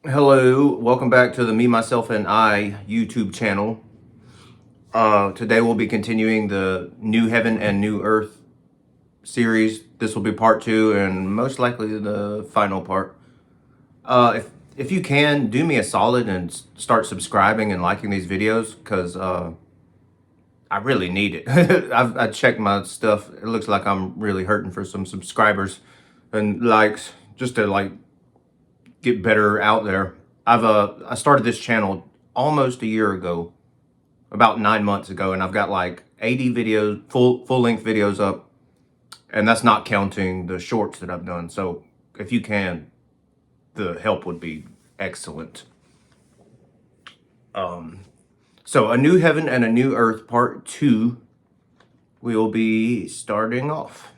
Hello, welcome back to the Me, Myself, and I YouTube channel. Today we'll be continuing the New Heaven and New Earth series. This will be part 2 and most likely the final part. If you can, do me a solid and start subscribing and liking these videos because I really need it. I checked my stuff. It looks like I'm really hurting for some subscribers and likes just to get better out there. I started this channel almost a year ago, about 9 months ago, and I've got like 80 videos, full length videos up, and that's not counting the shorts that I've done. So if you can, the help would be excellent. So A New Heaven and a New Earth Part 2 we'll be starting off.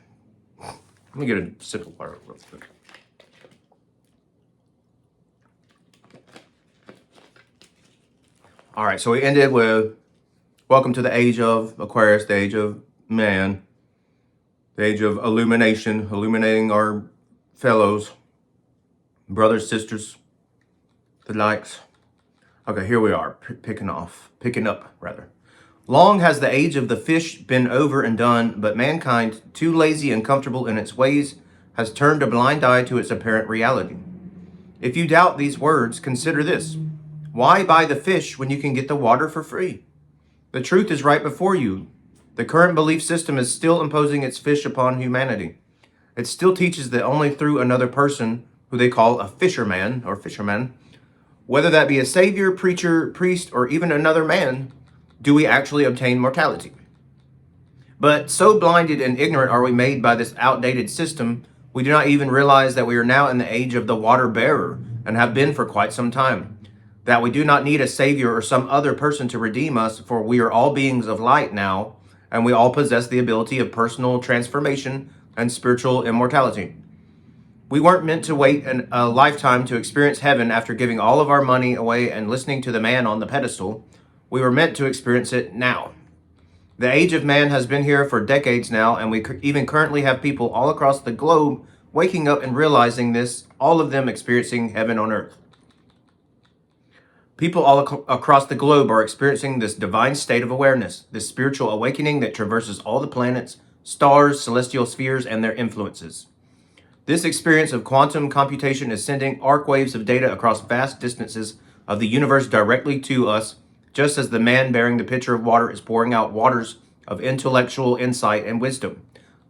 Let me get a sip of water real quick. All right, so we ended with welcome to the age of Aquarius, the age of man, the age of illumination, illuminating our fellows, brothers, sisters, the likes. Okay, here we are, picking up. Long has the age of the fish been over and done, but mankind, too lazy and comfortable in its ways, has turned a blind eye to its apparent reality. If you doubt these words, consider this. Why buy the fish when you can get the water for free? The truth is right before you. The current belief system is still imposing its fish upon humanity. It still teaches that only through another person, who they call a fisherman or fisherman, whether that be a savior, preacher, priest, or even another man, do we actually obtain mortality. But so blinded and ignorant are we made by this outdated system, we do not even realize that we are now in the age of the water bearer and have been for quite some time. That we do not need a savior or some other person to redeem us, for we are all beings of light now, and we all possess the ability of personal transformation and spiritual immortality. We weren't meant to wait a lifetime to experience heaven after giving all of our money away and listening to the man on the pedestal. We were meant to experience it now. The age of man has been here for decades now, and we even currently have people all across the globe waking up and realizing this, all of them experiencing heaven on earth. People all across the globe are experiencing this divine state of awareness, this spiritual awakening that traverses all the planets, stars, celestial spheres, and their influences. This experience of quantum computation is sending arc waves of data across vast distances of the universe directly to us, just as the man bearing the pitcher of water is pouring out waters of intellectual insight and wisdom.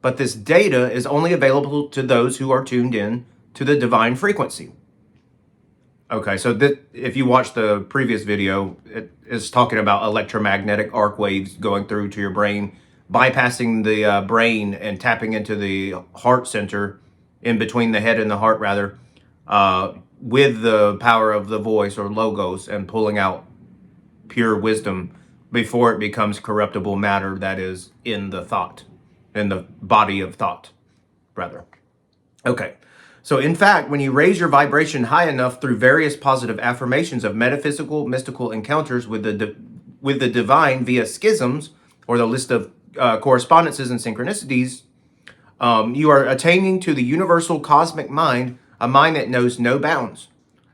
But this data is only available to those who are tuned in to the divine frequency. Okay, so if you watch the previous video, it is talking about electromagnetic arc waves going through to your brain, bypassing the brain and tapping into the heart center, in between the head and the heart rather, with the power of the voice or logos, and pulling out pure wisdom before it becomes corruptible matter that is in the thought, in the body of thought, rather. Okay. So in fact, when you raise your vibration high enough through various positive affirmations of metaphysical, mystical encounters with the divine via schisms, or the list of correspondences and synchronicities, you are attaining to the universal cosmic mind, a mind that knows no bounds.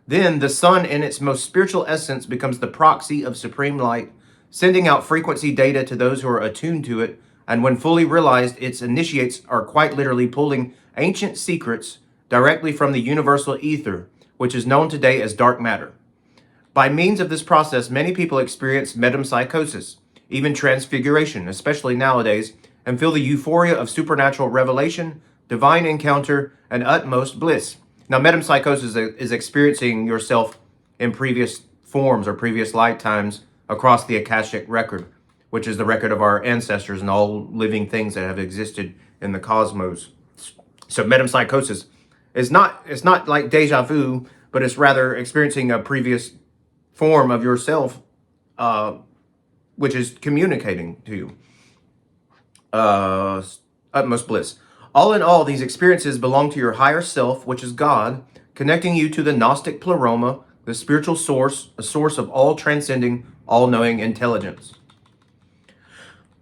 Then the sun in its most spiritual essence becomes the proxy of supreme light, sending out frequency data to those who are attuned to it, and when fully realized, its initiates are quite literally pulling ancient secrets directly from the universal ether, which is known today as dark matter. By means of this process, many people experience metempsychosis, even transfiguration, especially nowadays, and feel the euphoria of supernatural revelation, divine encounter, and utmost bliss. Now, metempsychosis is experiencing yourself in previous forms or previous lifetimes across the Akashic record, which is the record of our ancestors and all living things that have existed in the cosmos. So metempsychosis it's not like deja vu, but it's rather experiencing a previous form of yourself, which is communicating to you. Utmost bliss. All in all, these experiences belong to your higher self, which is God, connecting you to the Gnostic pleroma, the spiritual source, a source of all transcending, all-knowing intelligence.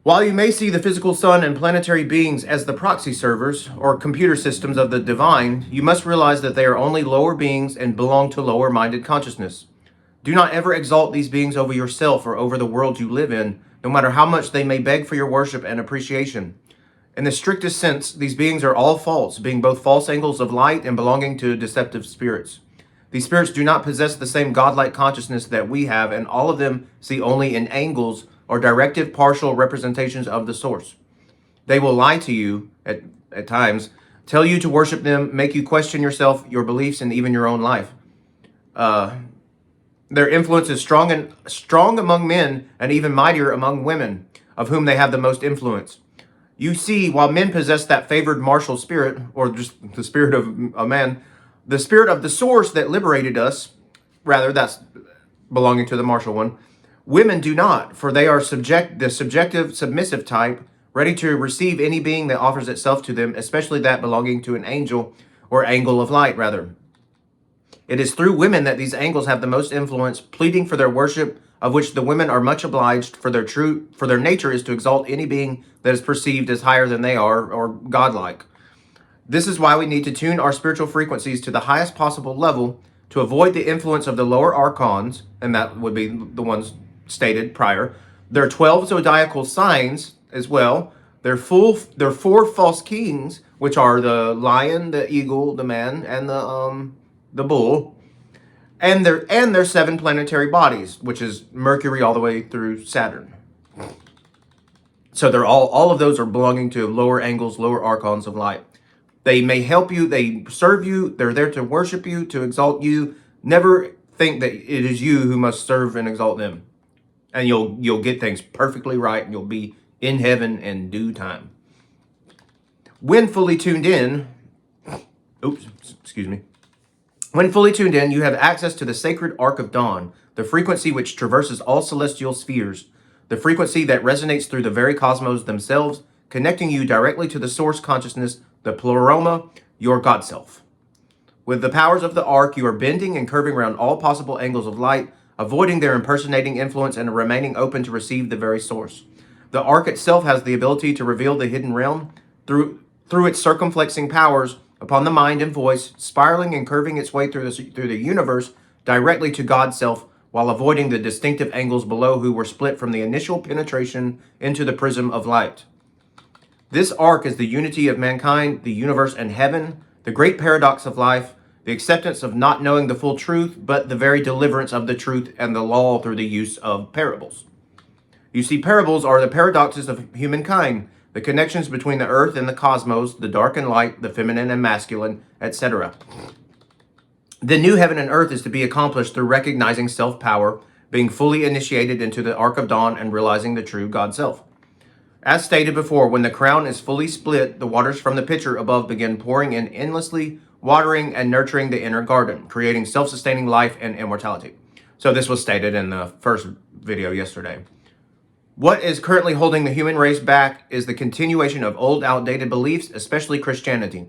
While you may see the physical sun and planetary beings as the proxy servers or computer systems of the divine, you must realize that they are only lower beings and belong to lower-minded consciousness. Do not ever exalt these beings over yourself or over the world you live in, no matter how much they may beg for your worship and appreciation. In the strictest sense, these beings are all false, being both false angels of light and belonging to deceptive spirits. These spirits do not possess the same godlike consciousness that we have, and all of them see only in angles or directive partial representations of the source. They will lie to you at times, tell you to worship them, make you question yourself, your beliefs, and even your own life. Their influence is strong among men and even mightier among women, of whom they have the most influence. You see, while men possess that favored martial spirit, or just the spirit of a man, the spirit of the source that liberated us, rather, that's belonging to the martial one, women do not, for they are the subjective, submissive type, ready to receive any being that offers itself to them, especially that belonging to an angel or angle of light, rather. It is through women that these angels have the most influence, pleading for their worship, of which the women are much obliged, for their nature is to exalt any being that is perceived as higher than they are, or godlike. This is why we need to tune our spiritual frequencies to the highest possible level to avoid the influence of the lower archons, and that would be the ones stated prior. There are 12 zodiacal signs as well. There are four false kings, which are the lion, the eagle, the man, and the bull. And their 7 planetary bodies, which is Mercury all the way through Saturn. So they're all of those are belonging to lower angles, lower archons of light. They may help you, they serve you, they're there to worship you, to exalt you. Never think that it is you who must serve and exalt them. And you'll get things perfectly right, and you'll be in heaven in due time. When fully tuned in, When fully tuned in, you have access to the sacred arc of dawn, the frequency which traverses all celestial spheres, the frequency that resonates through the very cosmos themselves, connecting you directly to the source consciousness, the pleroma, your God self. With the powers of the arc, you are bending and curving around all possible angles of light, avoiding their impersonating influence and remaining open to receive the very source. The arc itself has the ability to reveal the hidden realm through its circumflexing powers upon the mind and voice, spiraling and curving its way through the universe directly to God's self, while avoiding the distinctive angles below who were split from the initial penetration into the prism of light. This arc is the unity of mankind, the universe, and heaven, the great paradox of life, the acceptance of not knowing the full truth, but the very deliverance of the truth and the law through the use of parables. You see, parables are the paradoxes of humankind, the connections between the earth and the cosmos, the dark and light, the feminine and masculine, etc. The new heaven and earth is to be accomplished through recognizing self-power, being fully initiated into the arc of dawn, and realizing the true God self. As stated before, when the crown is fully split, the waters from the pitcher above begin pouring in endlessly, watering and nurturing the inner garden, creating self-sustaining life and immortality. So this was stated in the first video yesterday. What is currently holding the human race back is the continuation of old, outdated beliefs, especially Christianity.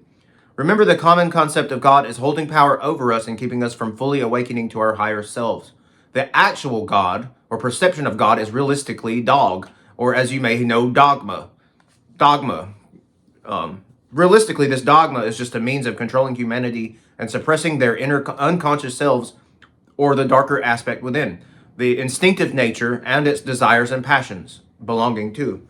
Remember, the common concept of God is holding power over us and keeping us from fully awakening to our higher selves. The actual God, or perception of God, is realistically dog, or as you may know, dogma. Realistically, this dogma is just a means of controlling humanity and suppressing their inner unconscious selves, or the darker aspect within, the instinctive nature and its desires and passions belonging to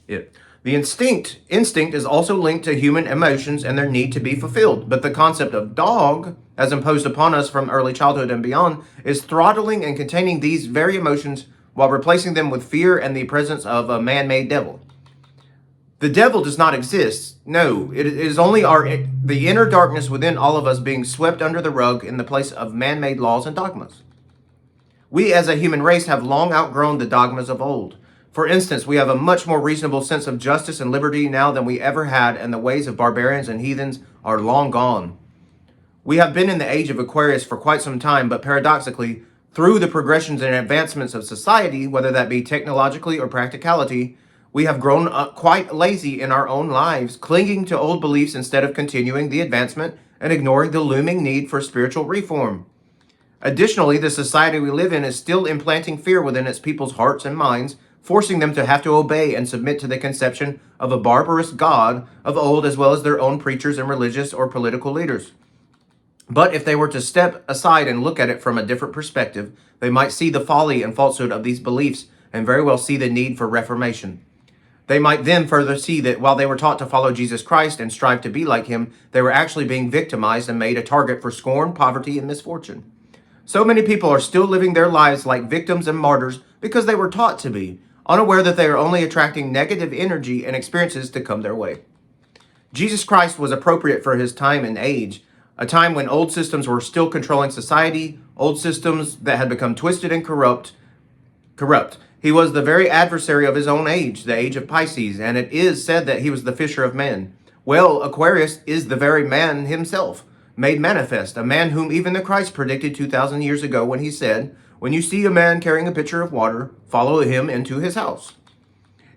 it. The instinct is also linked to human emotions and their need to be fulfilled. But the concept of dog, as imposed upon us from early childhood and beyond, is throttling and containing these very emotions while replacing them with fear and the presence of a man-made devil. The devil does not exist. No, it is only the inner darkness within all of us being swept under the rug in the place of man-made laws and dogmas. We as a human race have long outgrown the dogmas of old. For instance, we have a much more reasonable sense of justice and liberty now than we ever had, and the ways of barbarians and heathens are long gone. We have been in the age of Aquarius for quite some time, but paradoxically, through the progressions and advancements of society, whether that be technologically or practicality, we have grown quite lazy in our own lives, clinging to old beliefs instead of continuing the advancement and ignoring the looming need for spiritual reform. Additionally, the society we live in is still implanting fear within its people's hearts and minds, forcing them to have to obey and submit to the conception of a barbarous God of old, as well as their own preachers and religious or political leaders. But if they were to step aside and look at it from a different perspective, they might see the folly and falsehood of these beliefs and very well see the need for reformation. They might then further see that while they were taught to follow Jesus Christ and strive to be like him, they were actually being victimized and made a target for scorn, poverty, and misfortune. So many people are still living their lives like victims and martyrs because they were taught to be, unaware that they are only attracting negative energy and experiences to come their way. Jesus Christ was appropriate for his time and age, a time when old systems were still controlling society, old systems that had become twisted and corrupt. He was the very adversary of his own age, the age of Pisces, and it is said that he was the fisher of men. Well, Aquarius is the very man himself, made manifest, a man whom even the Christ predicted 2,000 years ago when he said, "When you see a man carrying a pitcher of water, follow him into his house."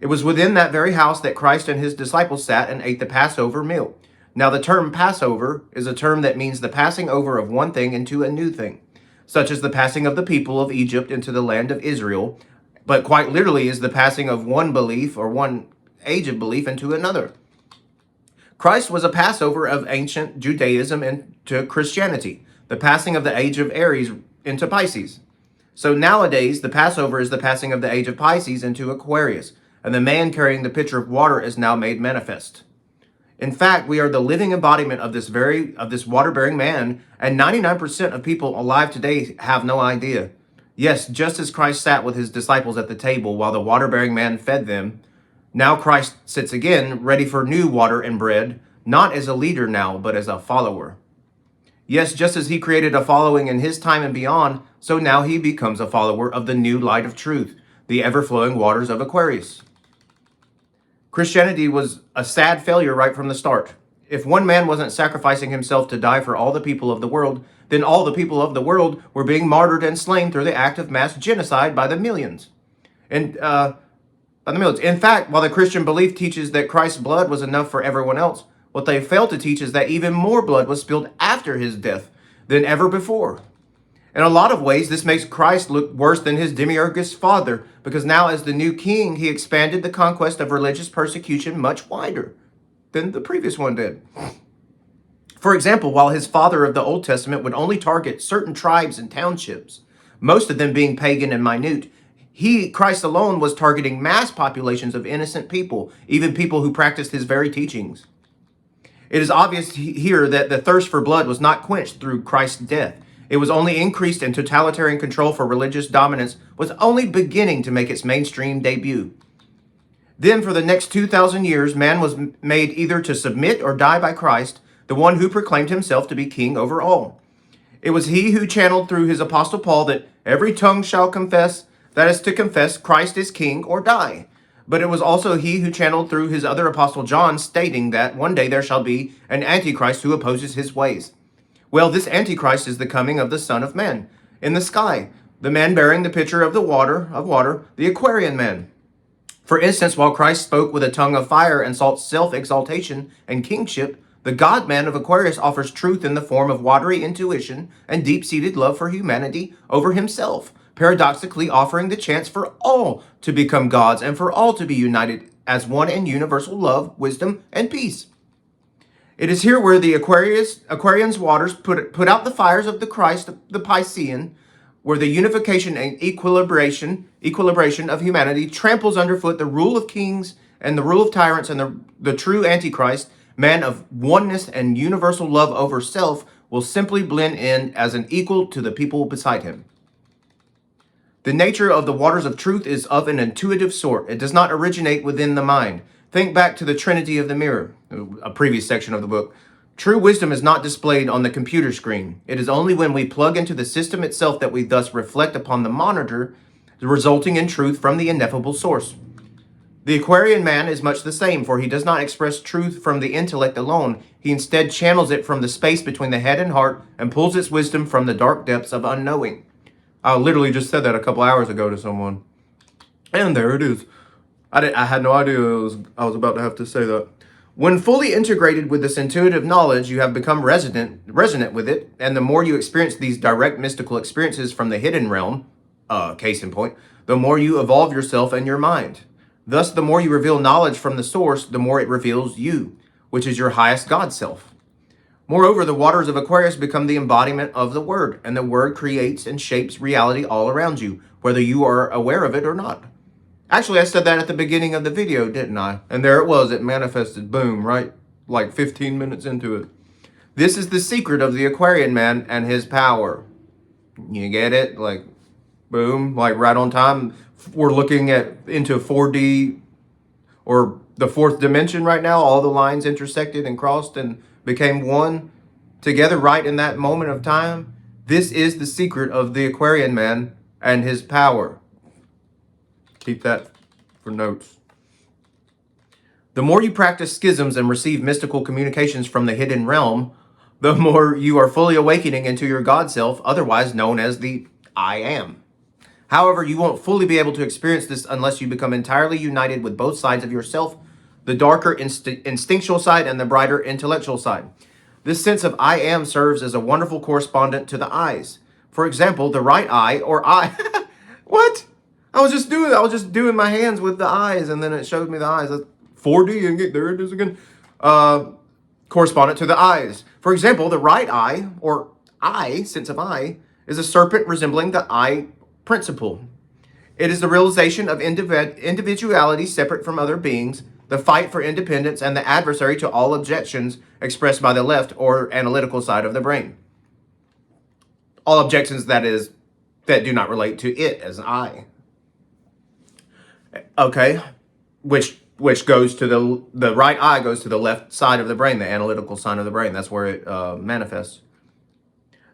It was within that very house that Christ and his disciples sat and ate the Passover meal. Now, the term Passover is a term that means the passing over of one thing into a new thing, such as the passing of the people of Egypt into the land of Israel, but quite literally is the passing of one belief or one age of belief into another. Christ was a Passover of ancient Judaism into Christianity, the passing of the age of Aries into Pisces. So nowadays, the Passover is the passing of the age of Pisces into Aquarius, and the man carrying the pitcher of water is now made manifest. In fact, we are the living embodiment of this water-bearing man, and 99% of people alive today have no idea. Yes, just as Christ sat with his disciples at the table while the water-bearing man fed them, now Christ sits again, ready for new water and bread, not as a leader now, but as a follower. Yes, just as he created a following in his time and beyond, so now he becomes a follower of the new light of truth, the ever-flowing waters of Aquarius. Christianity was a sad failure right from the start. If one man wasn't sacrificing himself to die for all the people of the world, then all the people of the world were being martyred and slain through the act of mass genocide by the millions. In fact, while the Christian belief teaches that Christ's blood was enough for everyone else, what they fail to teach is that even more blood was spilled after his death than ever before. In a lot of ways, this makes Christ look worse than his demiurgic father, because now as the new king, he expanded the conquest of religious persecution much wider than the previous one did. For example, while his father of the Old Testament would only target certain tribes and townships, most of them being pagan and minute, Christ alone, was targeting mass populations of innocent people, even people who practiced his very teachings. It is obvious here that the thirst for blood was not quenched through Christ's death. It was only increased, and totalitarian control for religious dominance was only beginning to make its mainstream debut. Then for the next 2,000 years, man was made either to submit or die by Christ, the one who proclaimed himself to be king over all. It was he who channeled through his apostle Paul that every tongue shall confess, that is to confess Christ is king or die. But it was also he who channeled through his other apostle John, stating that one day there shall be an antichrist who opposes his ways. Well, this antichrist is the coming of the Son of Man in the sky, the man bearing the pitcher of water, the Aquarian man. For instance, while Christ spoke with a tongue of fire and sought self-exaltation and kingship, the God-man of Aquarius offers truth in the form of watery intuition and deep-seated love for humanity over himself, paradoxically offering the chance for all to become gods and for all to be united as one in universal love, wisdom, and peace. It is here where the Aquarian's waters put out the fires of the Christ, the Piscean, where the unification and equilibration of humanity tramples underfoot the rule of kings and the rule of tyrants, and the true Antichrist, man of oneness and universal love over self, will simply blend in as an equal to the people beside him. The nature of the waters of truth is of an intuitive sort. It does not originate within the mind. Think back to the Trinity of the Mirror, a previous section of the book. True wisdom is not displayed on the computer screen. It is only when we plug into the system itself that we thus reflect upon the monitor, resulting in truth from the ineffable source. The Aquarian man is much the same, for he does not express truth from the intellect alone. He instead channels it from the space between the head and heart and pulls its wisdom from the dark depths of unknowing. I literally just said that a couple hours ago to someone. And there it is. I had no idea I was about to have to say that. When fully integrated with this intuitive knowledge, you have become resonant with it, and the more you experience these direct mystical experiences from the hidden realm, Case in point, the more you evolve yourself and your mind. Thus, the more you reveal knowledge from the source, the more it reveals you, which is your highest God self. Moreover, the waters of Aquarius become the embodiment of the Word, and the Word creates and shapes reality all around you, whether you are aware of it or not. Actually, I said that at the beginning of the video, didn't I? And there it was, it manifested, boom, right? Like 15 minutes into it. This is the secret of the Aquarian man and his power. You get it? Like, boom, like right on time. We're looking into 4D or the fourth dimension right now. All the lines intersected and crossed and became one together right in that moment of time. This is the secret of the Aquarian man and his power. Keep that for notes. The more you practice schisms and receive mystical communications from the hidden realm, the more you are fully awakening into your God self, otherwise known as the I Am. However, you won't fully be able to experience this unless you become entirely united with both sides of yourself, the darker instinctual side and the brighter intellectual side. This sense of I Am serves as a wonderful correspondent to the eyes. For example, the right eye or eye. What? I was just doing my hands with the eyes, and then it showed me the eyes. 4D, and there it is again. Correspondent to the eyes. For example, the right eye, or eye, sense of eye, is a serpent resembling the eye principle. It is the realization of individuality separate from other beings, the fight for independence, and the adversary to all objections expressed by the left or analytical side of the brain. All objections, that is, that do not relate to it as an I. Okay, which goes to the right eye goes to the left side of the brain, the analytical side of the brain. That's where it manifests.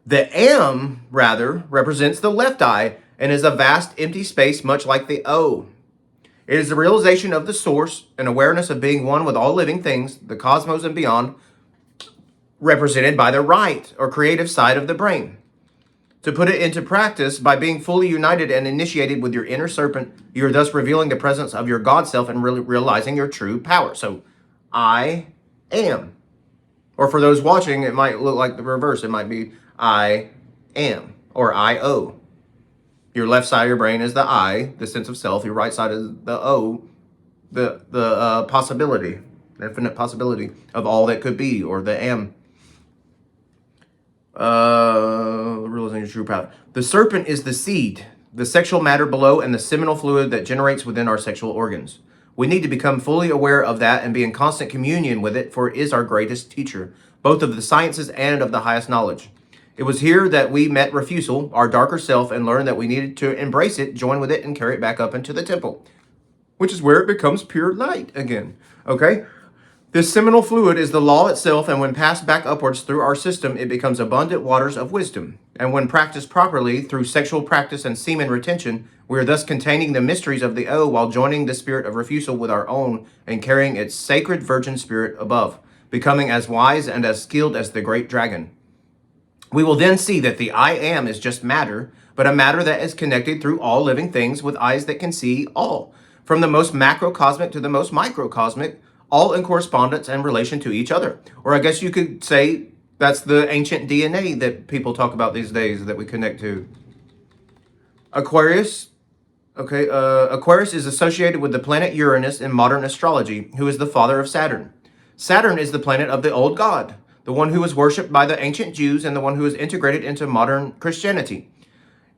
The Am, rather, represents the left eye and is a vast empty space much like the O. It is the realization of the source and awareness of being one with all living things, the cosmos and beyond, represented by the right or creative side of the brain. To put it into practice, by being fully united and initiated with your inner serpent, you are thus revealing the presence of your God self and realizing your true power. So, I am. Or for those watching, it might look like the reverse. It might be I am or I-O. Your left side of your brain is the I, the sense of self. Your right side is the O, the possibility, infinite possibility of all that could be, or the am. Realizing your true power. The serpent is the seed, the sexual matter below, and the seminal fluid that generates within our sexual organs. We need to become fully aware of that and be in constant communion with it, for it is our greatest teacher, both of the sciences and of the highest knowledge. It was here that we met refusal, our darker self, and learned that we needed to embrace it, join with it, and carry it back up into the temple, which is where it becomes pure light again. Okay? This seminal fluid is the law itself, and when passed back upwards through our system, it becomes abundant waters of wisdom. And when practiced properly through sexual practice and semen retention, we are thus containing the mysteries of the O while joining the spirit of refusal with our own and carrying its sacred virgin spirit above, becoming as wise and as skilled as the great dragon. We will then see that the I Am is just matter, but a matter that is connected through all living things with eyes that can see all, from the most macrocosmic to the most microcosmic, all in correspondence and relation to each other. Or I guess you could say that's the ancient DNA that people talk about these days that we connect to. Aquarius. Okay, Aquarius is associated with the planet Uranus in modern astrology, who is the father of Saturn. Saturn is the planet of the old god, the one who was worshipped by the ancient Jews and the one who is integrated into modern Christianity.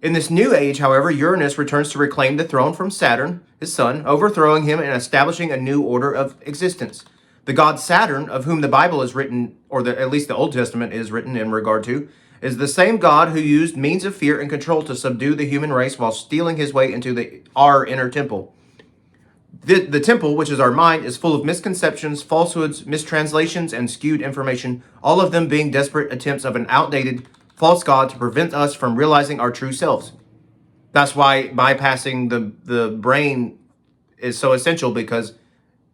In this new age, however, Uranus returns to reclaim the throne from Saturn, his son, overthrowing him and establishing a new order of existence. The god Saturn, of whom the Bible is written, or at least the Old Testament is written in regard to, is the same God who used means of fear and control to subdue the human race while stealing his way into our inner temple. The temple, which is our mind, is full of misconceptions, falsehoods, mistranslations, and skewed information, all of them being desperate attempts of an outdated, false God to prevent us from realizing our true selves. That's why bypassing the brain is so essential, because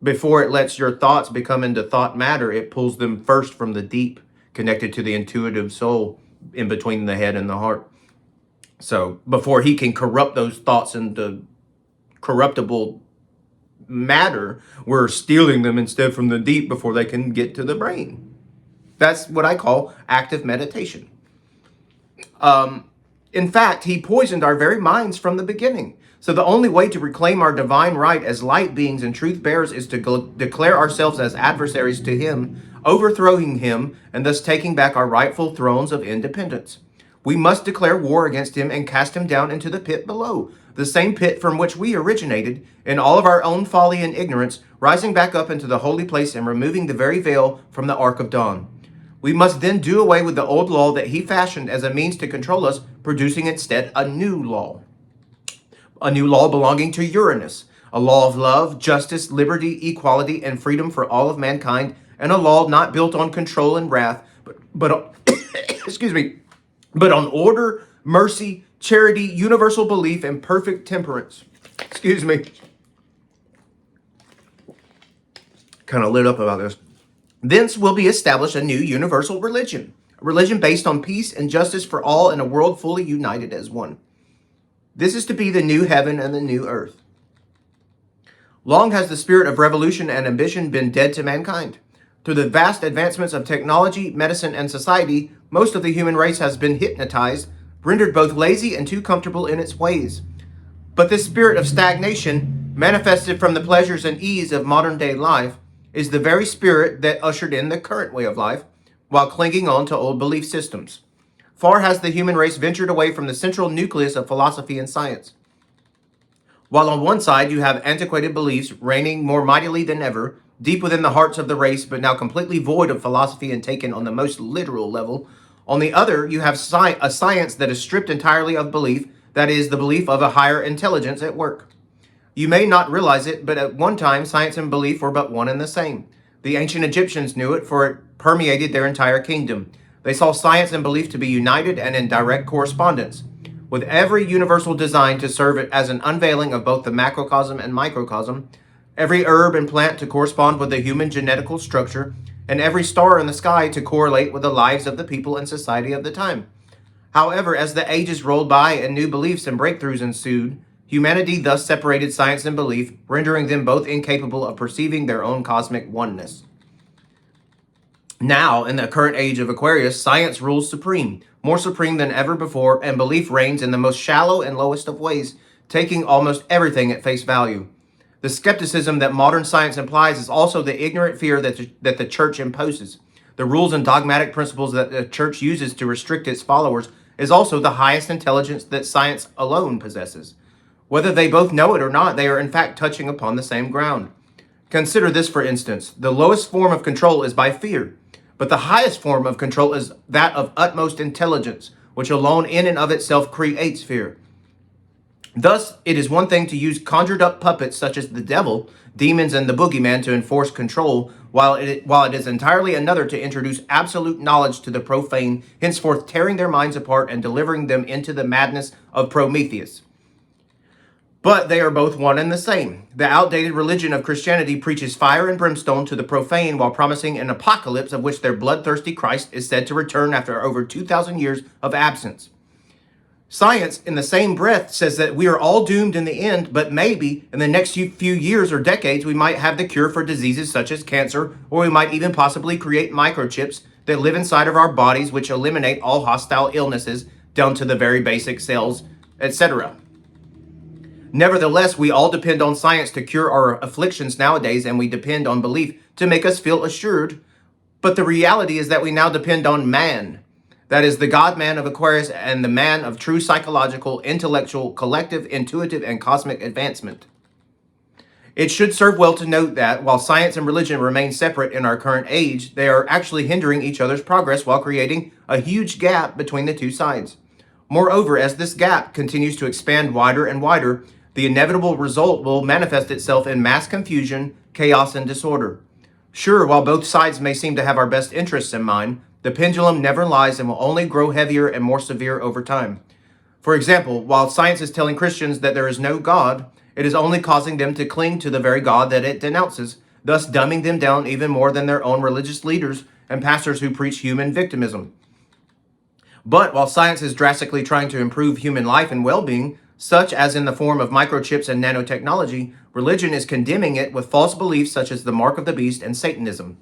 before it lets your thoughts become into thought matter, it pulls them first from the deep, connected to the intuitive soul in between the head and the heart. So before he can corrupt those thoughts into corruptible matter, we're stealing them instead from the deep before they can get to the brain. That's what I call active meditation. In fact, he poisoned our very minds from the beginning. So the only way to reclaim our divine right as light beings and truth bearers is to declare ourselves as adversaries to him, overthrowing him, and thus taking back our rightful thrones of independence. We must declare war against him and cast him down into the pit below, the same pit from which we originated, in all of our own folly and ignorance, rising back up into the holy place and removing the very veil from the ark of dawn. We must then do away with the old law that he fashioned as a means to control us, producing instead a new law belonging to Uranus, a law of love, justice, liberty, equality, and freedom for all of mankind, and a law not built on control and wrath, but on, but on order, mercy, charity, universal belief, and perfect temperance. Kind of lit up about this. Thence will be established a new universal religion, a religion based on peace and justice for all in a world fully united as one. This is to be the new heaven and the new earth. Long has the spirit of revolution and ambition been dead to mankind. Through the vast advancements of technology, medicine, and society, most of the human race has been hypnotized, rendered both lazy and too comfortable in its ways. But this spirit of stagnation, manifested from the pleasures and ease of modern-day life, is the very spirit that ushered in the current way of life, while clinging on to old belief systems. Far has the human race ventured away from the central nucleus of philosophy and science. While on one side you have antiquated beliefs reigning more mightily than ever, deep within the hearts of the race, but now completely void of philosophy and taken on the most literal level, on the other you have a science that is stripped entirely of belief, that is, the belief of a higher intelligence at work. You may not realize it, but at one time science and belief were but one and the same. The ancient Egyptians knew it, for it permeated their entire kingdom. They saw science and belief to be united and in direct correspondence, with every universal design to serve it as an unveiling of both the macrocosm and microcosm, every herb and plant to correspond with the human genetical structure, and every star in the sky to correlate with the lives of the people and society of the time. However, as the ages rolled by and new beliefs and breakthroughs ensued, humanity thus separated science and belief, rendering them both incapable of perceiving their own cosmic oneness. Now, in the current age of Aquarius, science rules supreme, more supreme than ever before, and belief reigns in the most shallow and lowest of ways, taking almost everything at face value. The skepticism that modern science implies is also the ignorant fear that the church imposes. The rules and dogmatic principles that the church uses to restrict its followers is also the highest intelligence that science alone possesses. Whether they both know it or not, they are in fact touching upon the same ground. Consider this, for instance. The lowest form of control is by fear. But the highest form of control is that of utmost intelligence, which alone in and of itself creates fear. Thus, it is one thing to use conjured up puppets such as the devil, demons, and the boogeyman to enforce control, while it is entirely another to introduce absolute knowledge to the profane, henceforth tearing their minds apart and delivering them into the madness of Prometheus. But they are both one and the same. The outdated religion of Christianity preaches fire and brimstone to the profane while promising an apocalypse of which their bloodthirsty Christ is said to return after over 2,000 years of absence. Science, in the same breath, says that we are all doomed in the end, but maybe in the next few years or decades we might have the cure for diseases such as cancer, or we might even possibly create microchips that live inside of our bodies which eliminate all hostile illnesses down to the very basic cells, etc. Nevertheless, we all depend on science to cure our afflictions nowadays, and we depend on belief to make us feel assured. But the reality is that we now depend on man. That is the God-man of Aquarius and the man of true psychological, intellectual, collective, intuitive, and cosmic advancement. It should serve well to note that, while science and religion remain separate in our current age, they are actually hindering each other's progress while creating a huge gap between the two sides. Moreover, as this gap continues to expand wider and wider, the inevitable result will manifest itself in mass confusion, chaos, and disorder. Sure, while both sides may seem to have our best interests in mind, the pendulum never lies and will only grow heavier and more severe over time. For example, while science is telling Christians that there is no God, it is only causing them to cling to the very God that it denounces, thus dumbing them down even more than their own religious leaders and pastors who preach human victimism. But while science is drastically trying to improve human life and well-being, such as in the form of microchips and nanotechnology, religion is condemning it with false beliefs such as the mark of the beast and Satanism.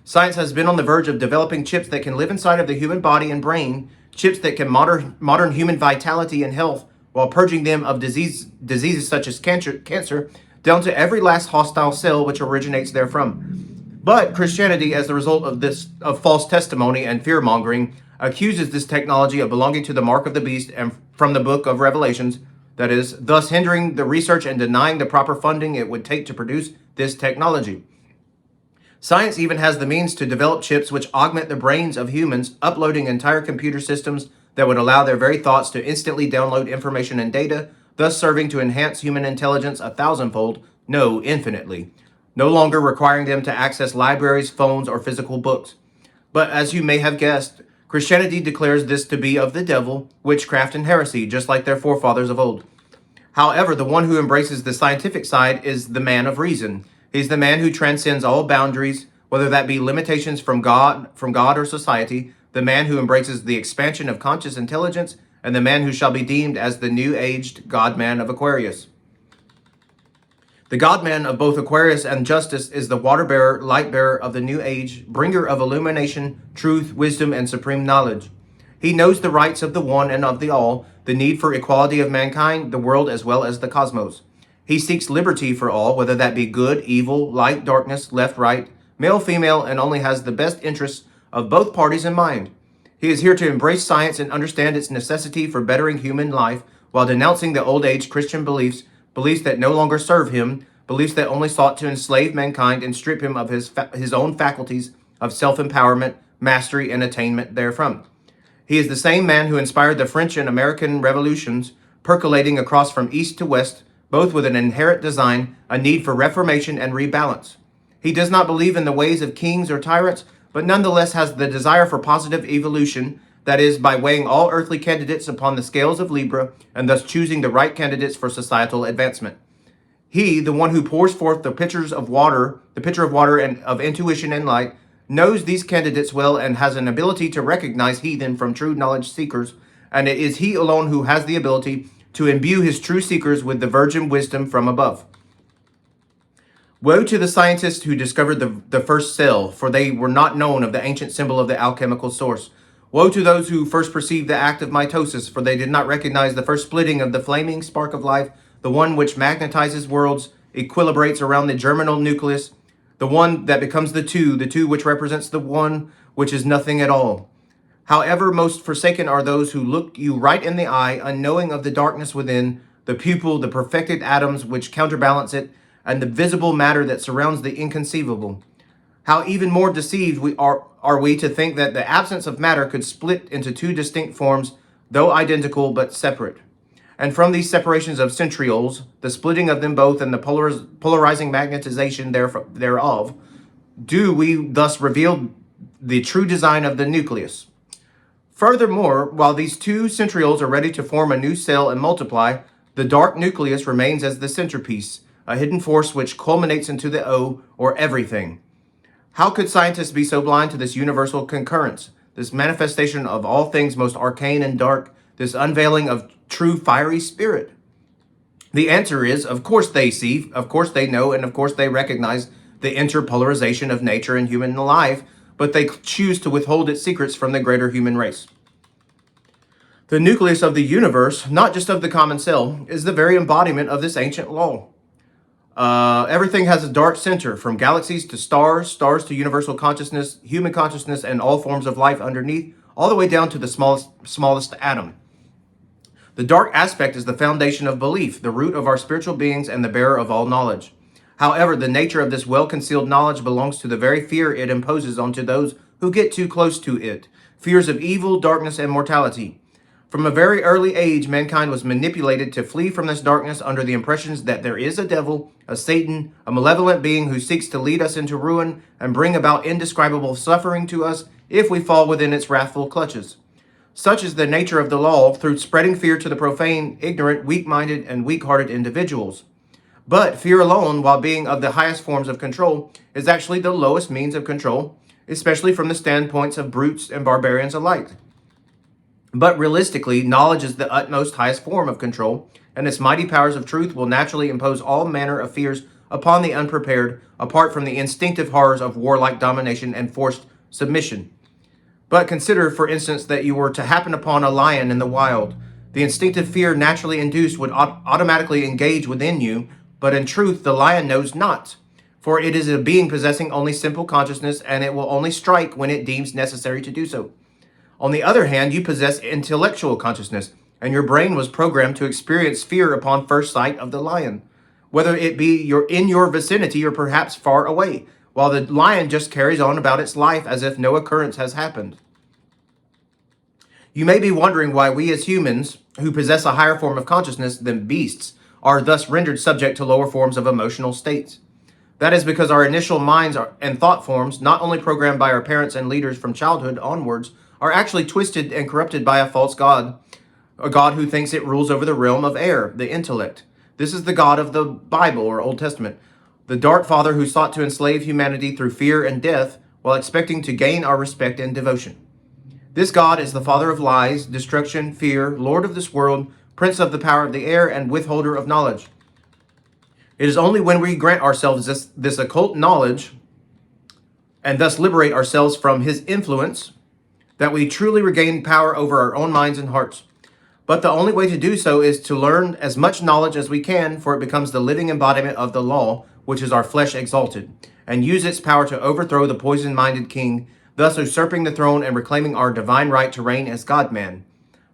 Science has been on the verge of developing chips that can live inside of the human body and brain, chips that can modern human vitality and health while purging them of diseases such as cancer, down to every last hostile cell which originates therefrom. But Christianity, as the result of false testimony and fear mongering, accuses this technology of belonging to the mark of the beast and from the book of Revelations, that is, thus hindering the research and denying the proper funding it would take to produce this technology. Science even has the means to develop chips which augment the brains of humans, uploading entire computer systems that would allow their very thoughts to instantly download information and data, thus serving to enhance human intelligence 1,000-fold, no, infinitely, no longer requiring them to access libraries, phones, or physical books. But as you may have guessed, Christianity declares this to be of the devil, witchcraft, and heresy, just like their forefathers of old. However, the one who embraces the scientific side is the man of reason. He's the man who transcends all boundaries, whether that be limitations from God or society, the man who embraces the expansion of conscious intelligence, and the man who shall be deemed as the new-aged God-man of Aquarius. The God-man of both Aquarius and Justice is the water-bearer, light-bearer of the new age, bringer of illumination, truth, wisdom, and supreme knowledge. He knows the rights of the one and of the all, the need for equality of mankind, the world, as well as the cosmos. He seeks liberty for all, whether that be good, evil, light, darkness, left, right, male, female, and only has the best interests of both parties in mind. He is here to embrace science and understand its necessity for bettering human life, while denouncing the old-age Christian beliefs that no longer serve him, beliefs that only sought to enslave mankind and strip him of his own faculties of self-empowerment, mastery, and attainment therefrom. He is the same man who inspired the French and American revolutions, percolating across from east to west, both with an inherent design, a need for reformation and rebalance. He does not believe in the ways of kings or tyrants, but nonetheless has the desire for positive evolution, that is, by weighing all earthly candidates upon the scales of Libra, and thus choosing the right candidates for societal advancement. He, the one who pours forth the pitcher of water and of intuition and light, knows these candidates well and has an ability to recognize heathen from true knowledge seekers, and it is he alone who has the ability to imbue his true seekers with the virgin wisdom from above. Woe to the scientists who discovered the first cell, for they were not known of the ancient symbol of the alchemical source. Woe to those who first perceived the act of mitosis, for they did not recognize the first splitting of the flaming spark of life, the one which magnetizes worlds, equilibrates around the germinal nucleus, the one that becomes the two which represents the one which is nothing at all. However, most forsaken are those who look you right in the eye, unknowing of the darkness within, the pupil, the perfected atoms which counterbalance it, and the visible matter that surrounds the inconceivable. How even more deceived are we to think that the absence of matter could split into two distinct forms, though identical but separate. And from these separations of centrioles, the splitting of them both and the polarizing magnetization thereof, do we thus reveal the true design of the nucleus. Furthermore, while these two centrioles are ready to form a new cell and multiply, the dark nucleus remains as the centerpiece, a hidden force which culminates into the O, or everything. How could scientists be so blind to this universal concurrence, this manifestation of all things most arcane and dark, this unveiling of true fiery spirit? The answer is, of course they see, of course they know, and of course they recognize the interpolarization of nature and human life, but they choose to withhold its secrets from the greater human race. The nucleus of the universe, not just of the common cell, is the very embodiment of this ancient law. Everything has a dark center, from galaxies to stars to universal consciousness, human consciousness, and all forms of life underneath, all the way down to the smallest atom. The dark aspect is the foundation of belief, the root of our spiritual beings, and the bearer of all knowledge. However, the nature of this well-concealed knowledge belongs to the very fear it imposes onto those who get too close to it, fears of evil, darkness, and mortality. From a very early age, mankind was manipulated to flee from this darkness under the impressions that there is a devil, a Satan, a malevolent being who seeks to lead us into ruin and bring about indescribable suffering to us if we fall within its wrathful clutches. Such is the nature of the law, through spreading fear to the profane, ignorant, weak-minded, and weak-hearted individuals. But fear alone, while being of the highest forms of control, is actually the lowest means of control, especially from the standpoints of brutes and barbarians alike. But realistically, knowledge is the utmost highest form of control, and its mighty powers of truth will naturally impose all manner of fears upon the unprepared, apart from the instinctive horrors of warlike domination and forced submission. But consider, for instance, that you were to happen upon a lion in the wild. The instinctive fear naturally induced would automatically engage within you, but in truth, the lion knows not. For it is a being possessing only simple consciousness, and it will only strike when it deems necessary to do so. On the other hand, you possess intellectual consciousness, and your brain was programmed to experience fear upon first sight of the lion, whether it be in your vicinity or perhaps far away, while the lion just carries on about its life as if no occurrence has happened. You may be wondering why we as humans, who possess a higher form of consciousness than beasts, are thus rendered subject to lower forms of emotional states. That is because our initial minds and thought forms, not only programmed by our parents and leaders from childhood onwards, are actually twisted and corrupted by a false god, a god who thinks it rules over the realm of air, the intellect. This is the God of the Bible or Old Testament, the dark father who sought to enslave humanity through fear and death while expecting to gain our respect and devotion. This God is the father of lies, destruction, fear, Lord of this world, prince of the power of the air, and withholder of knowledge. It is only when we grant ourselves this occult knowledge and thus liberate ourselves from his influence that we truly regain power over our own minds and hearts. But the only way to do so is to learn as much knowledge as we can, for it becomes the living embodiment of the law, which is our flesh exalted, and use its power to overthrow the poison-minded king, thus usurping the throne and reclaiming our divine right to reign as God-man.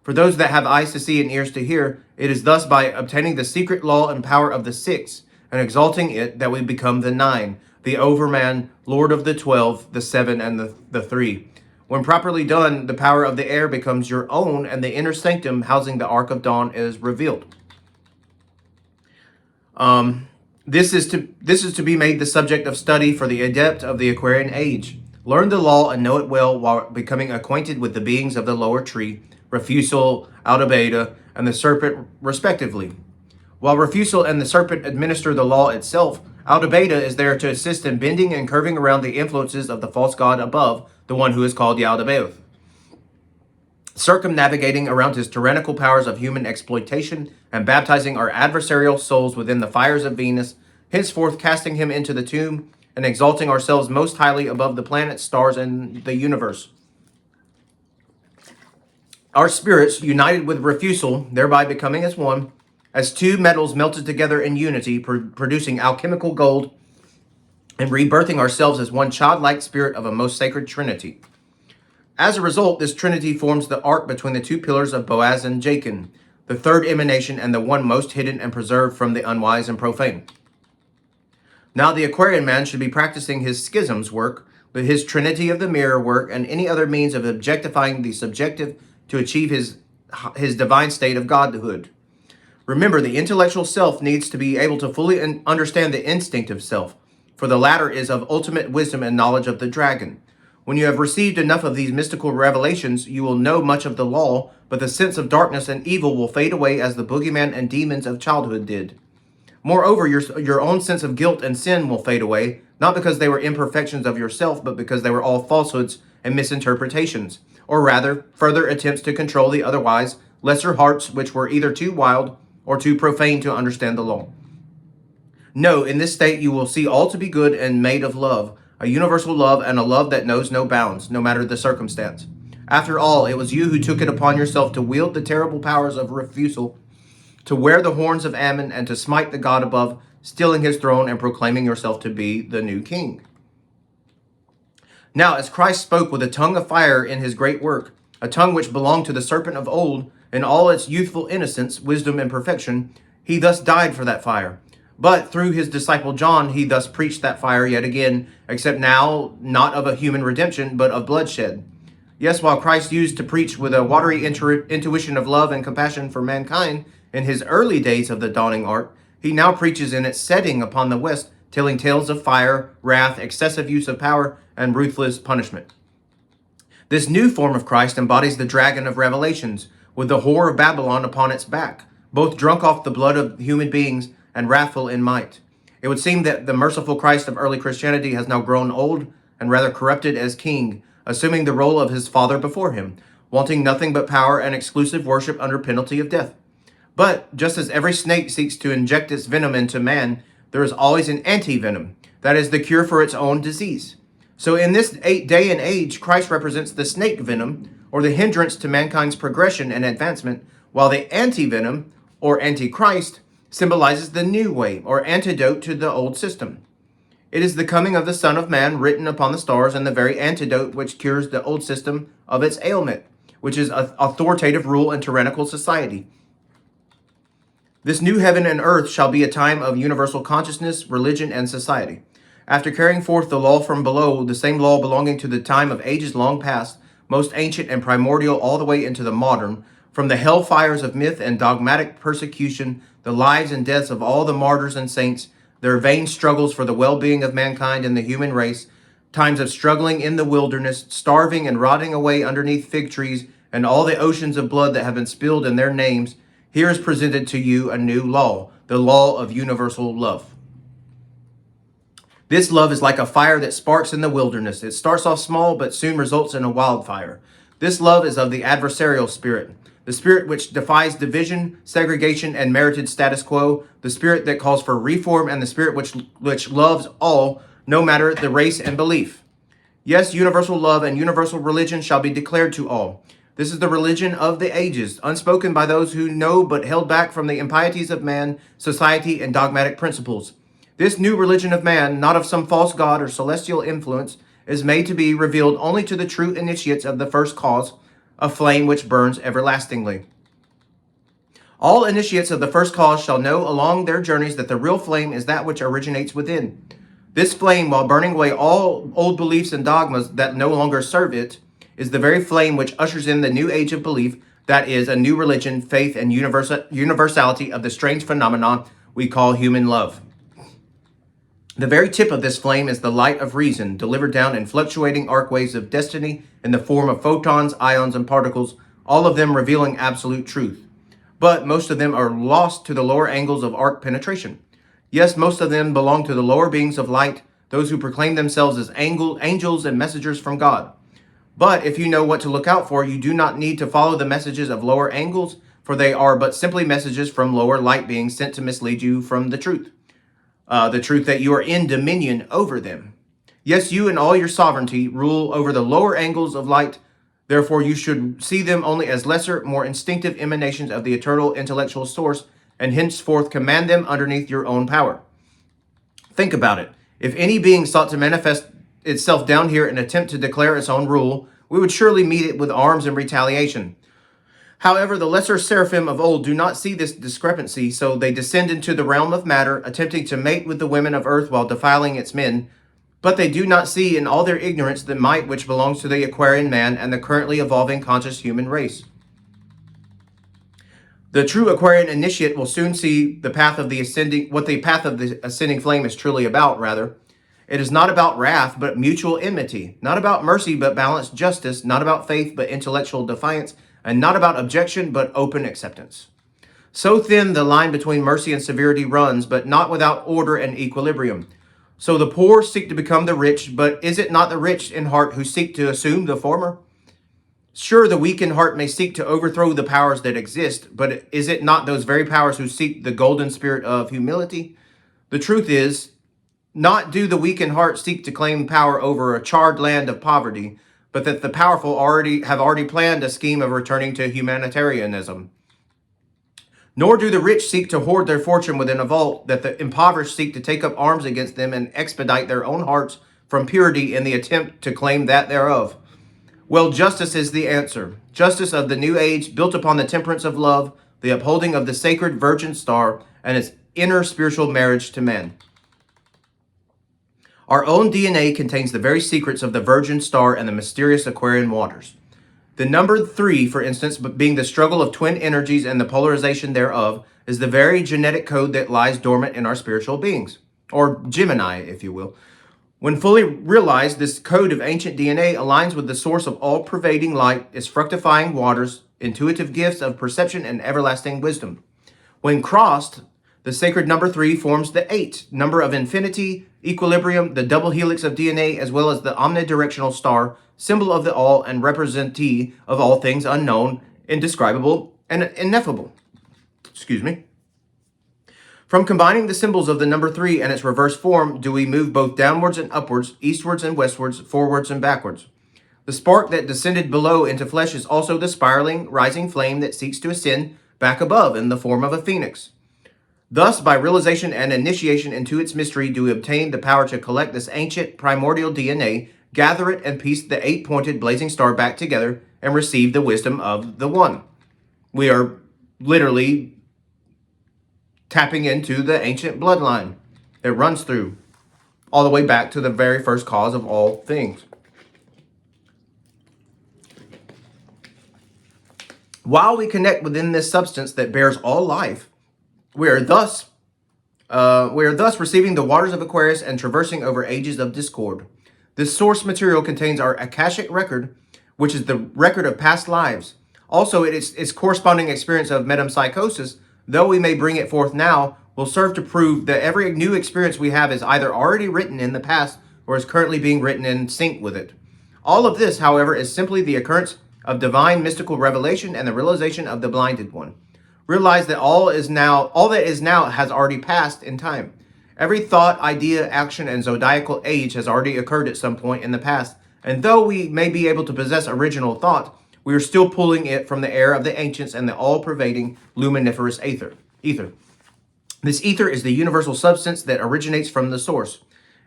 For those that have eyes to see and ears to hear, it is thus by obtaining the secret law and power of the six, and exalting it, that we become the nine, the overman, Lord of the 12, the 7, and the 3. When properly done, the power of the air becomes your own, and the inner sanctum housing the Ark of Dawn is revealed. This is to be made the subject of study for the adept of the Aquarian age. Learn the law and know it well while becoming acquainted with the beings of the lower tree, Refusal, Aldebaran, and the serpent, respectively. While Refusal and the serpent administer the law itself, Aldebaran is there to assist in bending and curving around the influences of the false god above, the one who is called Yaldabaoth, circumnavigating around his tyrannical powers of human exploitation and baptizing our adversarial souls within the fires of Venus, henceforth casting him into the tomb and exalting ourselves most highly above the planets, stars, and the universe. Our spirits, united with Refusal, thereby becoming as one, as two metals melted together in unity, producing alchemical gold, and rebirthing ourselves as one childlike spirit of a most sacred Trinity. As a result, this Trinity forms the arc between the two pillars of Boaz and Jachin, the third emanation and the one most hidden and preserved from the unwise and profane. Now the Aquarian man should be practicing his schisms work, but his Trinity of the mirror work, and any other means of objectifying the subjective to achieve his divine state of godhood. Remember, the intellectual self needs to be able to fully understand the instinctive self, for the latter is of ultimate wisdom and knowledge of the dragon. When you have received enough of these mystical revelations, you will know much of the law, but the sense of darkness and evil will fade away as the boogeyman and demons of childhood did. Moreover, your own sense of guilt and sin will fade away, not because they were imperfections of yourself, but because they were all falsehoods and misinterpretations, or rather, further attempts to control the otherwise lesser hearts which were either too wild or too profane to understand the law. No, in this state you will see all to be good and made of love, a universal love and a love that knows no bounds, no matter the circumstance. After all, it was you who took it upon yourself to wield the terrible powers of Refusal, to wear the horns of Ammon, and to smite the god above, stealing his throne and proclaiming yourself to be the new king. Now, as Christ spoke with a tongue of fire in his great work, a tongue which belonged to the serpent of old, in all its youthful innocence, wisdom, and perfection, he thus died for that fire. But through his disciple John, he thus preached that fire yet again, except now not of a human redemption, but of bloodshed. Yes, while Christ used to preach with a watery intuition of love and compassion for mankind in his early days of the dawning ark, he now preaches in its setting upon the west, telling tales of fire, wrath, excessive use of power, and ruthless punishment. This new form of Christ embodies the dragon of Revelations, with the whore of Babylon upon its back, both drunk off the blood of human beings and wrathful in might. It would seem that the merciful Christ of early Christianity has now grown old and rather corrupted as king, assuming the role of his father before him, wanting nothing but power and exclusive worship under penalty of death. But just as every snake seeks to inject its venom into man, there is always an anti-venom, that is the cure for its own disease. So in this day and age, Christ represents the snake venom, or the hindrance to mankind's progression and advancement, while the anti-venom, or antichrist, symbolizes the new way, or antidote to the old system. It is the coming of the Son of Man written upon the stars, and the very antidote which cures the old system of its ailment, which is authoritative rule and tyrannical society. This new heaven and earth shall be a time of universal consciousness, religion, and society. After carrying forth the law from below, the same law belonging to the time of ages long past, most ancient and primordial, all the way into the modern, from the hell fires of myth and dogmatic persecution, the lives and deaths of all the martyrs and saints, their vain struggles for the well-being of mankind and the human race, times of struggling in the wilderness, starving and rotting away underneath fig trees, and all the oceans of blood that have been spilled in their names, here is presented to you a new law, the law of universal love. This love is like a fire that sparks in the wilderness. It starts off small, but soon results in a wildfire. This love is of the adversarial spirit, the spirit which defies division, segregation, and merited status quo, the spirit that calls for reform, and the spirit which loves all, no matter the race and belief. Yes, universal love and universal religion shall be declared to all. This is the religion of the ages, unspoken by those who know but held back from the impieties of man, society, and dogmatic principles. This new religion of man, not of some false god or celestial influence, is made to be revealed only to the true initiates of the first cause, a flame which burns everlastingly. All initiates of the first cause shall know along their journeys that the real flame is that which originates within. This flame, while burning away all old beliefs and dogmas that no longer serve it, is the very flame which ushers in the new age of belief, that is, a new religion, faith, and universality of the strange phenomenon we call human love. The very tip of this flame is the light of reason, delivered down in fluctuating arcwaves of destiny in the form of photons, ions, and particles, all of them revealing absolute truth. But most of them are lost to the lower angles of arc penetration. Yes, most of them belong to the lower beings of light, those who proclaim themselves as angels and messengers from God. But if you know what to look out for, you do not need to follow the messages of lower angles, for they are but simply messages from lower light beings sent to mislead you from the truth that you are in dominion over them. Yes, you and all your sovereignty rule over the lower angles of light. Therefore, you should see them only as lesser, more instinctive emanations of the eternal intellectual source, and henceforth command them underneath your own power. Think about it. If any being sought to manifest itself down here and attempt to declare its own rule, we would surely meet it with arms and retaliation. However, the lesser seraphim of old do not see this discrepancy, so they descend into the realm of matter, attempting to mate with the women of earth while defiling its men. But they do not see in all their ignorance the might which belongs to the Aquarian man and the currently evolving conscious human race. The true Aquarian initiate will soon see the path of the ascending flame is truly about, rather. It is not about wrath, but mutual enmity, not about mercy, but balanced justice, not about faith, but intellectual defiance, and not about objection, but open acceptance. So thin the line between mercy and severity runs, but not without order and equilibrium. So the poor seek to become the rich, but is it not the rich in heart who seek to assume the former? Sure, the weak in heart may seek to overthrow the powers that exist, but is it not those very powers who seek the golden spirit of humility? The truth is, not do the weak in heart seek to claim power over a charred land of poverty, but that the powerful have already planned a scheme of returning to humanitarianism. Nor do the rich seek to hoard their fortune within a vault, that the impoverished seek to take up arms against them and expedite their own hearts from purity in the attempt to claim that thereof. Well, justice is the answer. Justice of the new age, built upon the temperance of love, the upholding of the sacred virgin star, and its inner spiritual marriage to man. Our own DNA contains the very secrets of the virgin star and the mysterious Aquarian waters. The number 3, for instance, being the struggle of twin energies and the polarization thereof, is the very genetic code that lies dormant in our spiritual beings, or Gemini, if you will. When fully realized, this code of ancient DNA aligns with the source of all-pervading light, its fructifying waters, intuitive gifts of perception, and everlasting wisdom. When crossed, the sacred number 3 forms the 8, number of infinity, equilibrium, the double helix of DNA, as well as the omnidirectional star, symbol of the all and representee of all things unknown, indescribable, and ineffable. From combining the symbols of the number 3 and its reverse form, do we move both downwards and upwards, eastwards and westwards, forwards and backwards. The spark that descended below into flesh is also the spiraling, rising flame that seeks to ascend back above in the form of a phoenix. Thus, by realization and initiation into its mystery, do we obtain the power to collect this ancient primordial DNA, gather it, and piece the 8-pointed blazing star back together, and receive the wisdom of the One. We are literally tapping into the ancient bloodline that runs through all the way back to the very first cause of all things. While we connect within this substance that bears all life, we are thus receiving the waters of Aquarius and traversing over ages of discord. This source material contains our Akashic record, which is the record of past lives. Also, its corresponding experience of metempsychosis, though we may bring it forth now, will serve to prove that every new experience we have is either already written in the past or is currently being written in sync with it. All of this, however, is simply the occurrence of divine mystical revelation and the realization of the blinded one. Realize that all that is now has already passed in time. Every thought, idea, action, and zodiacal age has already occurred at some point in the past, and though we may be able to possess original thought, we are still pulling it from the air of the ancients and the all-pervading luminiferous ether. This ether is the universal substance that originates from the source.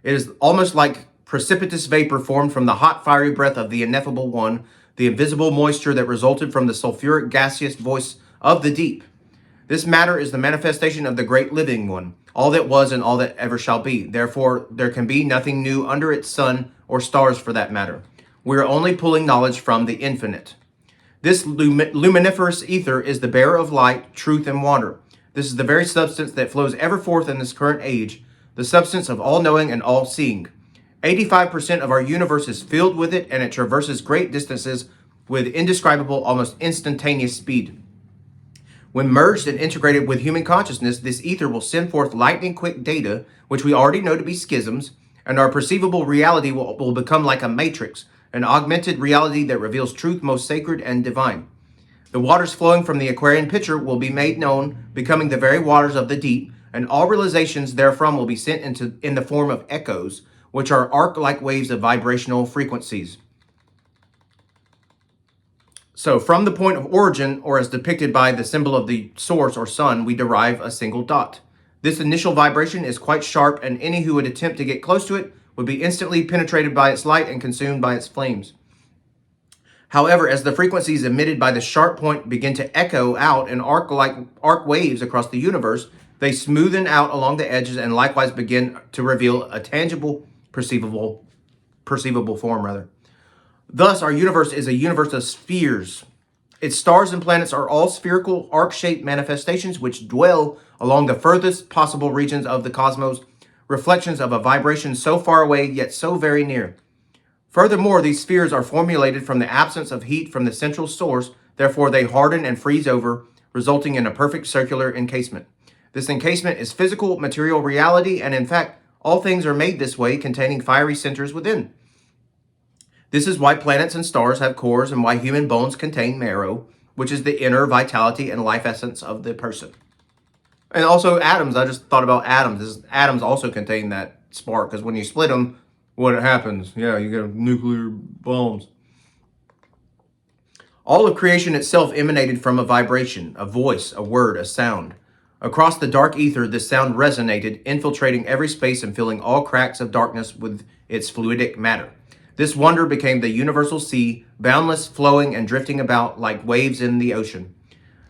It is almost like precipitous vapor formed from the hot, fiery breath of the ineffable one, the invisible moisture that resulted from the sulfuric gaseous voice of the deep. This matter is the manifestation of the great living one, all that was and all that ever shall be. Therefore, there can be nothing new under its sun or stars for that matter. We are only pulling knowledge from the infinite. This luminiferous ether is the bearer of light, truth, and water. This is the very substance that flows ever forth in this current age, the substance of all-knowing and all-seeing. 85% of our universe is filled with it, and it traverses great distances with indescribable, almost instantaneous speed. When merged and integrated with human consciousness, this ether will send forth lightning-quick data, which we already know to be schisms, and our perceivable reality will become like a matrix, an augmented reality that reveals truth most sacred and divine. The waters flowing from the Aquarian pitcher will be made known, becoming the very waters of the deep, and all realizations therefrom will be sent in the form of echoes, which are arc-like waves of vibrational frequencies. So from the point of origin, or as depicted by the symbol of the source or sun, we derive a single dot. This initial vibration is quite sharp, and any who would attempt to get close to it would be instantly penetrated by its light and consumed by its flames. However, as the frequencies emitted by the sharp point begin to echo out in arc waves across the universe, they smoothen out along the edges and likewise begin to reveal a tangible, perceivable form. Thus, our universe is a universe of spheres. Its stars and planets are all spherical, arc-shaped manifestations which dwell along the furthest possible regions of the cosmos, reflections of a vibration so far away yet so very near. Furthermore, these spheres are formulated from the absence of heat from the central source, therefore they harden and freeze over, resulting in a perfect circular encasement. This encasement is physical, material reality, and in fact, all things are made this way, containing fiery centers within. This is why planets and stars have cores and why human bones contain marrow, which is the inner vitality and life essence of the person. And also atoms, I just thought about atoms. Atoms also contain that spark, because when you split them, what happens? Yeah, you get nuclear bombs. All of creation itself emanated from a vibration, a voice, a word, a sound. Across the dark ether, this sound resonated, infiltrating every space and filling all cracks of darkness with its fluidic matter. This wonder became the universal sea, boundless, flowing, and drifting about like waves in the ocean.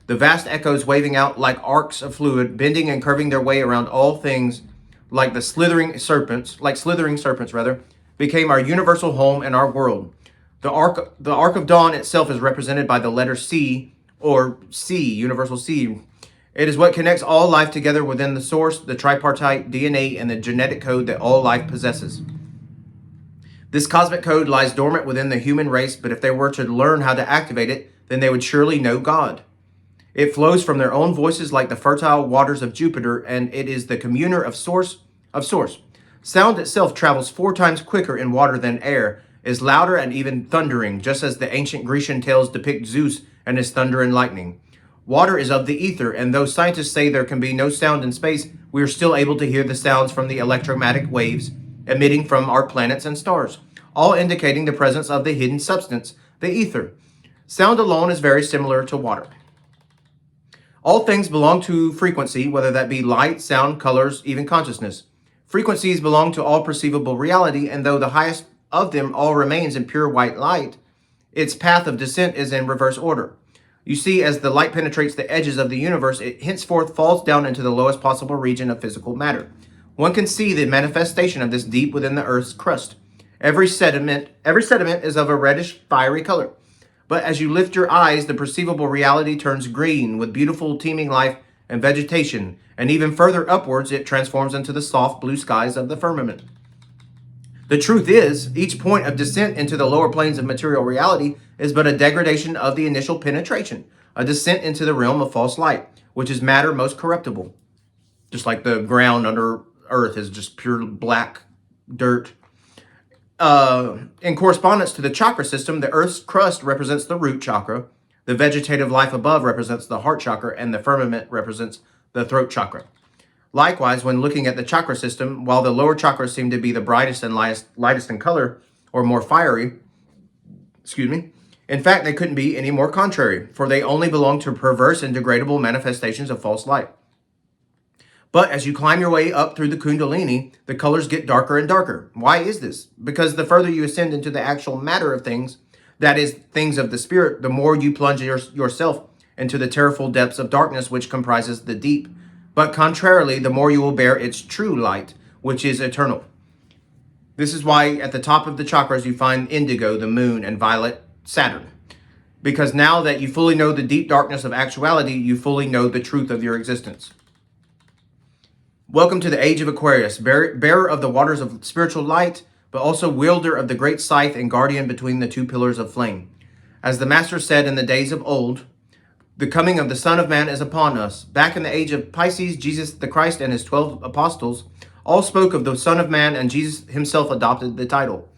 The vast echoes waving out like arcs of fluid, bending and curving their way around all things like slithering serpents, became our universal home and our world. The arc of dawn itself is represented by the letter C, or C, universal C. It is what connects all life together within the source, the tripartite DNA, and the genetic code that all life possesses. This cosmic code lies dormant within the human race, but if they were to learn how to activate it, then they would surely know God. It flows from their own voices like the fertile waters of Jupiter, and it is the communer of source. Sound itself travels 4 times quicker in water than air, is louder and even thundering, just as the ancient Grecian tales depict Zeus and his thunder and lightning. Water is of the ether, and though scientists say there can be no sound in space, we are still able to hear the sounds from the electromagnetic waves emitting from our planets and stars, all indicating the presence of the hidden substance, the ether. Sound alone is very similar to water. All things belong to frequency, whether that be light, sound, colors, even consciousness. Frequencies belong to all perceivable reality, and though the highest of them all remains in pure white light, its path of descent is in reverse order. You see, as the light penetrates the edges of the universe, it henceforth falls down into the lowest possible region of physical matter. One can see the manifestation of this deep within the Earth's crust. Every sediment is of a reddish, fiery color. But as you lift your eyes, the perceivable reality turns green with beautiful teeming life and vegetation, and even further upwards it transforms into the soft blue skies of the firmament. The truth is, each point of descent into the lower planes of material reality is but a degradation of the initial penetration, a descent into the realm of false light, which is matter most corruptible. Just like the ground under earth is just pure black dirt. In correspondence to the chakra system, the earth's crust represents the root chakra, the vegetative life above represents the heart chakra, and the firmament represents the throat chakra. Likewise, when looking at the chakra system, while the lower chakras seem to be the brightest and lightest in color, or more fiery, in fact, they couldn't be any more contrary, for they only belong to perverse and degradable manifestations of false light. But as you climb your way up through the Kundalini, the colors get darker and darker. Why is this? Because the further you ascend into the actual matter of things, that is, things of the spirit, the more you plunge yourself into the terrible depths of darkness which comprises the deep. But contrarily, the more you will bear its true light, which is eternal. This is why at the top of the chakras you find indigo, the moon, and violet, Saturn. Because now that you fully know the deep darkness of actuality, you fully know the truth of your existence. Welcome to the age of Aquarius, bearer of the waters of spiritual light, but also wielder of the great scythe and guardian between the two pillars of flame. As the Master said in the days of old, the coming of the Son of Man is upon us. Back in the age of Pisces, Jesus the Christ and his 12 apostles all spoke of the Son of Man, and Jesus himself adopted the title.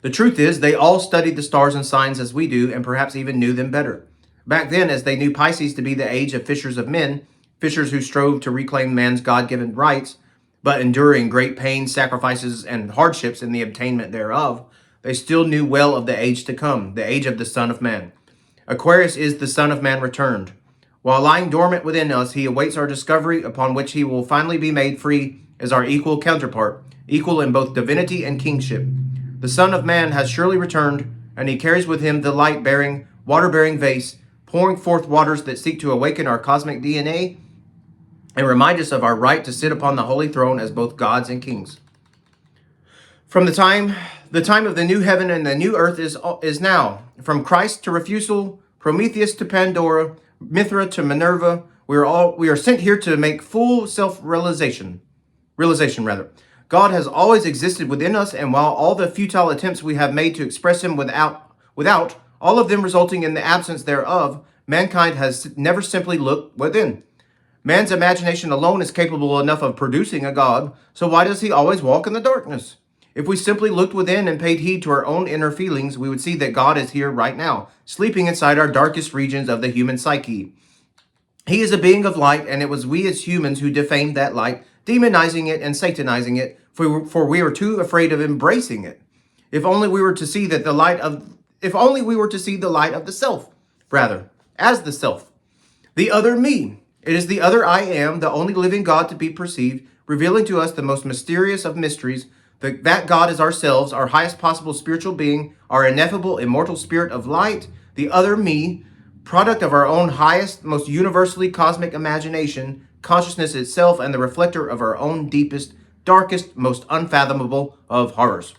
The truth is, they all studied the stars and signs as we do, and perhaps even knew them better. Back then, as they knew Pisces to be the age of fishers of men, fishers who strove to reclaim man's God-given rights, but enduring great pain, sacrifices, and hardships in the obtainment thereof, they still knew well of the age to come, the age of the Son of Man. Aquarius is the Son of Man returned. While lying dormant within us, he awaits our discovery, upon which he will finally be made free as our equal counterpart, equal in both divinity and kingship. The Son of Man has surely returned, and he carries with him the light-bearing, water-bearing vase, pouring forth waters that seek to awaken our cosmic DNA and remind us of our right to sit upon the holy throne as both gods and kings. From the time of the new heaven and the new earth is now. From Christ to refusal, Prometheus to Pandora, Mithra to Minerva, we are sent here to make full self-realization. God has always existed within us, and while all the futile attempts we have made to express him without all of them resulting in the absence thereof, mankind has never simply looked within. Man's imagination alone is capable enough of producing a God, so why does he always walk in the darkness? If we simply looked within and paid heed to our own inner feelings, we would see that God is here right now, sleeping inside our darkest regions of the human psyche. He is a being of light, and it was we as humans who defamed that light, demonizing it and satanizing it, for we were too afraid of embracing it. If only we were to see the light of the self, as the self, the other me. It is the other I am, the only living God to be perceived, revealing to us the most mysterious of mysteries. That God is ourselves, our highest possible spiritual being, our ineffable, immortal spirit of light, the other me, product of our own highest, most universally cosmic imagination, consciousness itself, and the reflector of our own deepest, darkest, most unfathomable of horrors.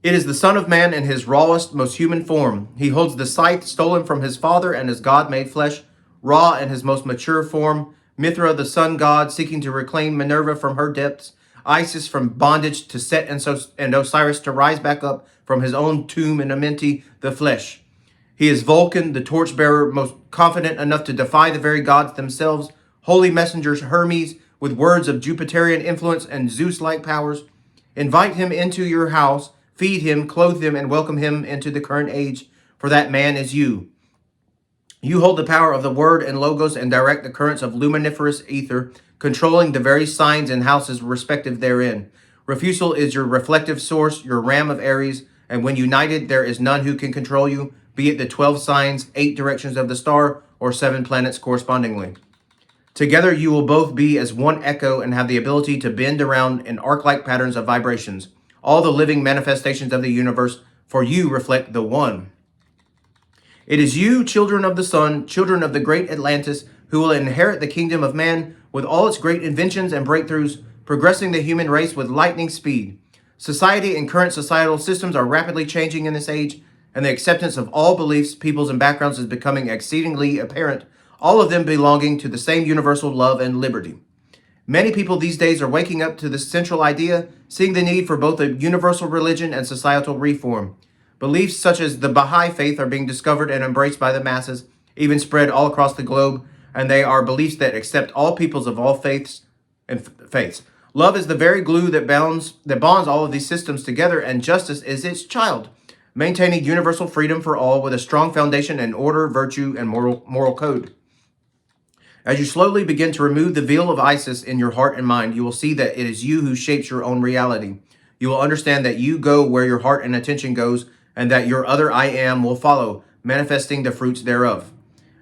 It is the Son of Man in his rawest, most human form. He holds the scythe stolen from his Father and is God made flesh, raw in his most mature form, Mithra, the sun god, seeking to reclaim Minerva from her depths, Isis from bondage to Set and Osiris to rise back up from his own tomb in Amenti, the flesh. He is Vulcan, the torchbearer, most confident enough to defy the very gods themselves, holy messengers Hermes, with words of Jupiterian influence and Zeus-like powers. Invite him into your house, feed him, clothe him, and welcome him into the current age, for that man is you. You hold the power of the word and logos and direct the currents of luminiferous ether, controlling the very signs and houses respective therein. Refusal is your reflective source, your ram of Aries, and when united, there is none who can control you, be it the 12 signs, 8 directions of the star, or 7 planets correspondingly. Together, you will both be as one echo and have the ability to bend around in arc-like patterns of vibrations, all the living manifestations of the universe, for you reflect the one. It is you, children of the sun, children of the great Atlantis, who will inherit the kingdom of man with all its great inventions and breakthroughs, progressing the human race with lightning speed. Society and current societal systems are rapidly changing in this age, and the acceptance of all beliefs, peoples, and backgrounds is becoming exceedingly apparent, all of them belonging to the same universal love and liberty. Many people these days are waking up to this central idea, seeing the need for both a universal religion and societal reform. Beliefs such as the Baha'i faith are being discovered and embraced by the masses, even spread all across the globe, and they are beliefs that accept all peoples of all faiths and faiths. Love is the very glue that bonds all of these systems together, and justice is its child, maintaining universal freedom for all with a strong foundation in order, virtue, and moral code. As you slowly begin to remove the veil of Isis in your heart and mind, you will see that it is you who shapes your own reality. You will understand that you go where your heart and attention goes, and that your other I am will follow, manifesting the fruits thereof.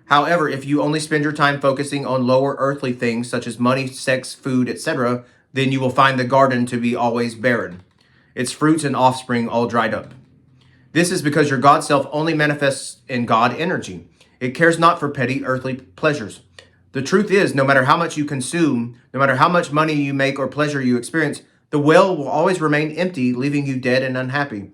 However, if you only spend your time focusing on lower earthly things such as money, sex, food, etc., then you will find the garden to be always barren, its fruits and offspring all dried up. This is because your God self only manifests in God energy. It cares not for petty earthly pleasures. The truth is, no matter how much you consume, no matter how much money you make or pleasure you experience, the well will always remain empty, leaving you dead and unhappy.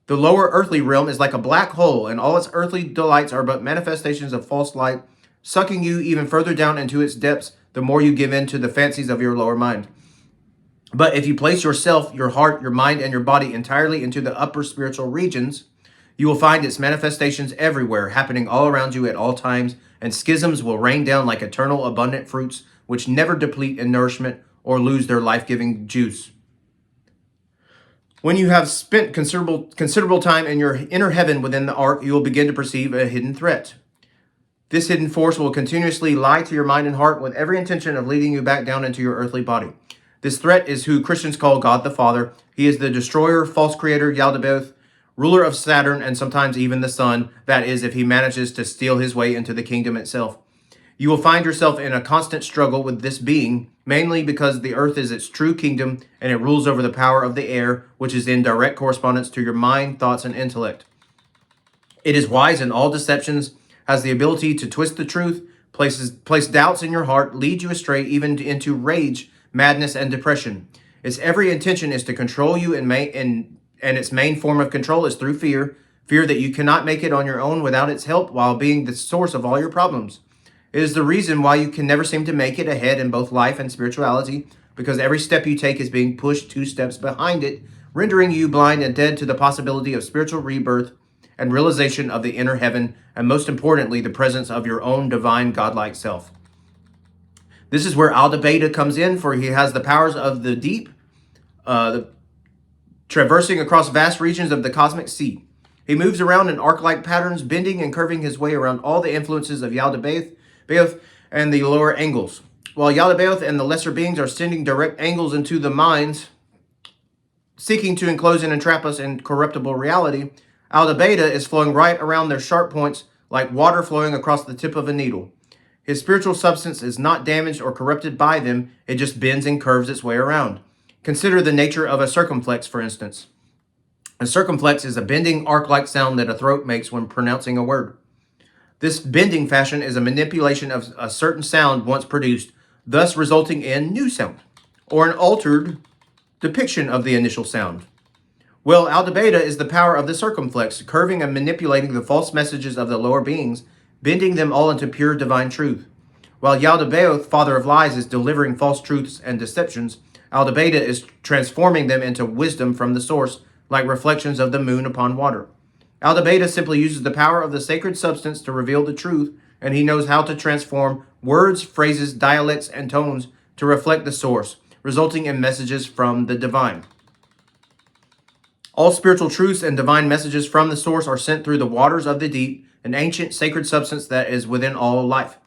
The lower earthly realm is like a black hole, and all its earthly delights are but manifestations of false light, sucking you even further down into its depths the more you give in to the fancies of your lower mind. But if you place yourself, your heart, your mind, and your body entirely into the upper spiritual regions, you will find its manifestations everywhere, happening all around you at all times, and schisms will rain down like eternal abundant fruits, which never deplete in nourishment or lose their life-giving juice. When you have spent considerable time in your inner heaven within the ark, you will begin to perceive a hidden threat. This hidden force will continuously lie to your mind and heart with every intention of leading you back down into your earthly body. This threat is who Christians call God the Father. He is the destroyer, false creator, Yaldabaoth, ruler of Saturn, and sometimes even the sun, that is, if he manages to steal his way into the kingdom itself. You will find yourself in a constant struggle with this being, mainly because the earth is its true kingdom and it rules over the power of the air, which is in direct correspondence to your mind, thoughts, and intellect. It is wise in all deceptions, has the ability to twist the truth, place doubts in your heart, lead you astray even into rage, madness, and depression. Its every intention is to control you, and its main form of control is through fear that you cannot make it on your own without its help, while being the source of all your problems. It is the reason why you can never seem to make it ahead in both life and spirituality, because every step you take is being pushed 2 steps behind it, rendering you blind and dead to the possibility of spiritual rebirth and realization of the inner heaven, and most importantly, the presence of your own divine godlike self. This is where Aldebaran comes in, for he has the powers of the deep, traversing across vast regions of the cosmic sea. He moves around in arc-like patterns, bending and curving his way around all the influences of Yaldabaoth and the lower angles. While Yaldabaoth and the lesser beings are sending direct angles into the minds, seeking to enclose and entrap us in corruptible reality, Aldebaran is flowing right around their sharp points like water flowing across the tip of a needle. His spiritual substance is not damaged or corrupted by them, it just bends and curves its way around. Consider the nature of a circumflex, for instance. A circumflex is a bending arc-like sound that a throat makes when pronouncing a word. This bending fashion is a manipulation of a certain sound once produced, thus resulting in new sound, or an altered depiction of the initial sound. Well, Aldebaran is the power of the circumflex, curving and manipulating the false messages of the lower beings, bending them all into pure divine truth. While Yaldabaoth, father of lies, is delivering false truths and deceptions, Aldebaran is transforming them into wisdom from the source, like reflections of the moon upon water. Aldebaran simply uses the power of the sacred substance to reveal the truth, and he knows how to transform words, phrases, dialects, and tones to reflect the source, resulting in messages from the divine. All spiritual truths and divine messages from the source are sent through the waters of the deep, an ancient sacred substance that is within all life,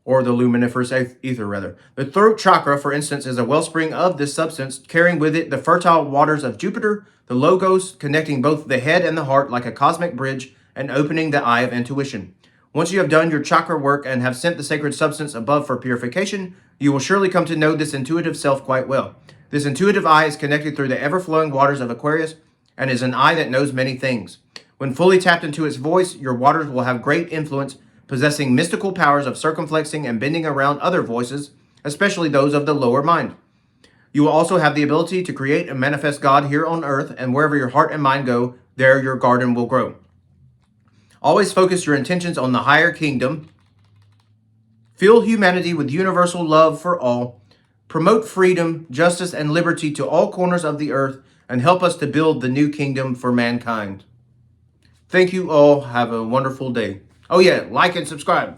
or the luminiferous ether, rather. The throat chakra, for instance, is a wellspring of this substance, carrying with it the fertile waters of Jupiter, the logos, connecting both the head and the heart like a cosmic bridge and opening the eye of intuition. Once you have done your chakra work and have sent the sacred substance above for purification, you will surely come to know this intuitive self quite well. This intuitive eye is connected through the ever-flowing waters of Aquarius and is an eye that knows many things. When fully tapped into its voice, your waters will have great influence, possessing mystical powers of circumflexing and bending around other voices, especially those of the lower mind. You will also have the ability to create and manifest God here on earth, and wherever your heart and mind go, there your garden will grow. Always focus your intentions on the higher kingdom. Fill humanity with universal love for all. Promote freedom, justice, and liberty to all corners of the earth, and help us to build the new kingdom for mankind. Thank you all. Have a wonderful day. Oh yeah, like and subscribe.